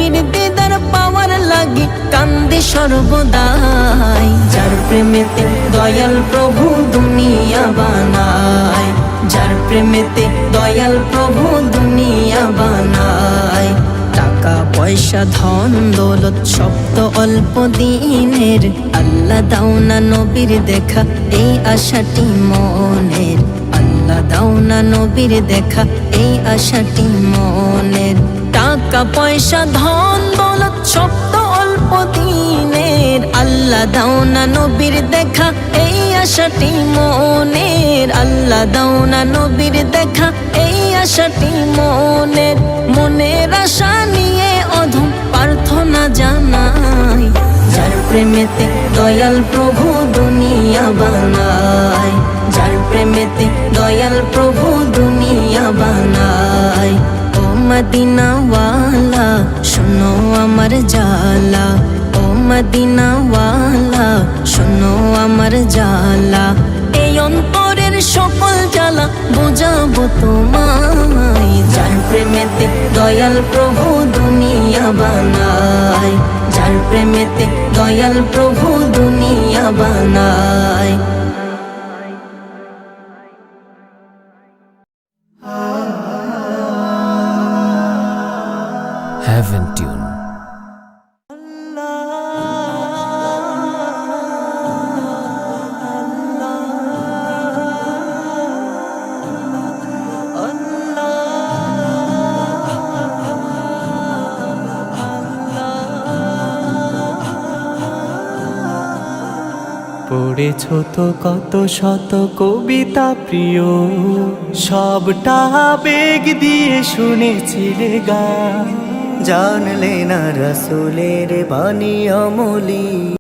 নবীর দিদার পাওয়ার লাগি কান্দি সর্বদাই। যার প্রেমেতে দয়াল প্রভু দুনিয়া বানায়, যার প্রেমেতে দয়াল প্রভু দুনিয়া বানায়। টাকা পয়সা ধন দৌলত সব তো অল্প দিনের, আল্লাহ দাও না নবীর দেখা এই আশাটি মনের। আল্লাহ দাও না নবীর দেখা এই আশাটি মনের। টাকা পয়সা ধন দৌলত সব তো অল্প দিনের, আল্লাহ দাও না নবীর দেখা এই আশাটি মনের। আল্লাহ দাও না নবীর দেখা এই আশাটি মনের। মনের আশা নিয়ে অধম প্রার্থনা জানাই, যার প্রেমেতে দয়াল প্রভু দুনিয়া বানায়, যার প্রেমেতে দয়াল প্রভু দুনিয়া বানায়। ও মদিনাওয়ালা শোনো আমার জালা, ও মদিনাওয়ালা শোনো আমার জালা। এই অন্তরের সকল জ্বালা বুঝাবো তোমায়, যার প্রেমেতে দয়াল প্রভু দুনিয়া বানায়, যার প্রেমেতে দয়াল প্রভু দুনিয়া বানায়। Heaven Tune. পড়েছ তো কত শত কবিতা প্রিয়, সবটা আবেগ দিয়ে শুনেছিলে গান। জানলে না রাসূলের বাণী অমলি।